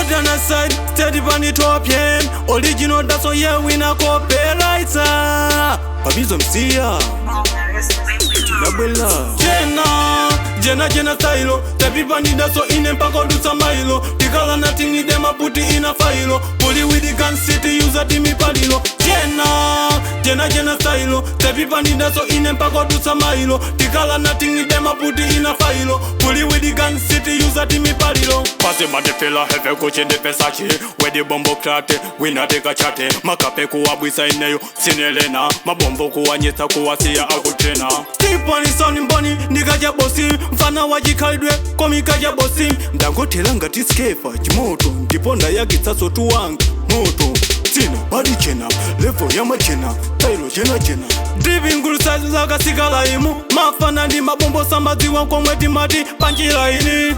modern aside, steady on the top, yeah. Original, that's all, yeah, we na copyrights. Fabzoh msia Genah style. The people need us so in and pack out do some milo. The color nothing need them, I put it in a file. Bully with the gun city, use a timmy padilo. Genah style. The people need us so in and pack out do some milo. The color nothing need them, I put it in a file. Bully with the gun city, use a timmy padilo. Pass him at the fella, have a coach in the Versace. Where the bombo crate, we not take a chat. Makape kuwa bwisa ineyo, sinelena. Mabombo kuwa nyeta kuwa siya akutena. Keep on his son in bunny, nigga ja bossy. Mfana wajikaidwe, komika ja bossy. Ndangotela ngati skefa, jimoto. Ndiponda yagitsa so tuwanga, moto. Tina, body chena, level ya machena. Tailo Genah. Driving guru size zaga sigala imu. Mafana ndi mabombo sambazi wanko mweti mati. Panjila ini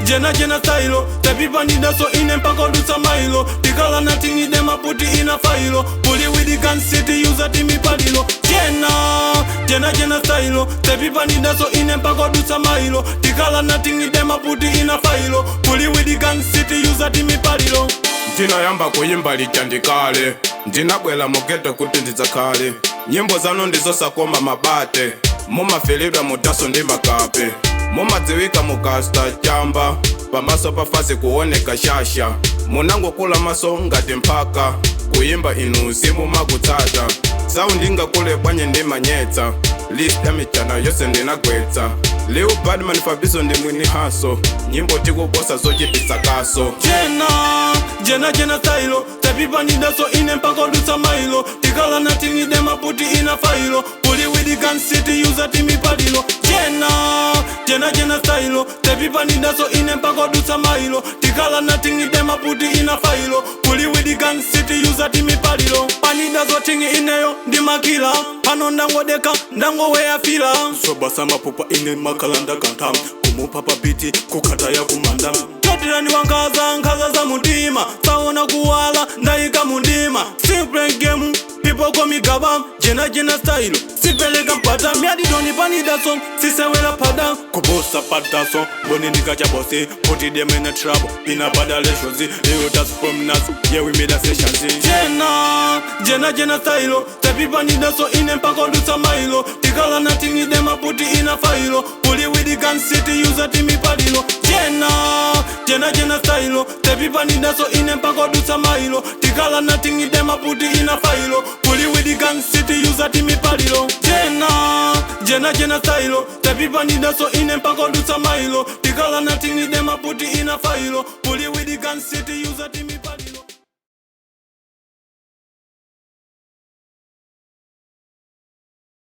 Genah style. The people need us so in and pack out do some milo. The color nothing need them, I put it in a file. Bully with the gun city, use a timmy padilo. Genah style. The people need us so in and pack out do some milo. The color nothing need them, I put it in a file. Bully with the gun city, use a timmy padilo. Ndina yamba kuyimba lichandikale. Ndinabwela mugeta kuti ndidzakale. Nyimbo zanu ndizosakoma mabate. Mumafeledwa mudaso ndi makape. Mumadziwika mukasta chamba. Pamaso pafasi kuoneka shasha. Munangokula maso ngati mpaka. Kuyimba inu uzimu makutsata. Saundi ngakule bwanye ndi manyetsa. List ya michana yose ndinagwetsa. Leo Badman Fabzoh ndi mwini haso. Nyimbo tikukosa zochititsa kaso. Genah style. The people need us so in and pack out do some milo. The color nothing need them, I put it in a file. Bully with the gun city, use a timmy padilo. Genah style. The people need us so in and pack out do some milo. The color nothing need them, I put it in a file. Bully with the gun city, use a timmy padilo. Panida zo tingi ineyo, di makila. Pano ndango deka, ndango wea fila. Soba sama pupa ine makalanda kantam. Kumu papa biti, kukata ya kumandam. Jotirani wankaza, nkaza za mundima. Saona kuwala, ndaika mundima. Simple game, people call me Gabam. Genah style. Sipeleka mpata, miadi doni panida song. Sisewela pada, kubosa pada song. Boni nikacha bossy, put them in a trouble. In a badale shozi, you that's from us. Yeah, we made a session. Genah style. The people need us so in and pack out do some milo. The color nothing need them, I put it in a file. Bully with the gun city, use a timmy padilo. Genah style. The people need us so in and pack out do some milo. The color nothing need them, I put it in a file. Bully with the gun city, use a timmy padilo. Genah style. The people need us so in and pack out do some milo. The color nothing need them, I put it in a file. Bully with the gun city, use a timmy padilo.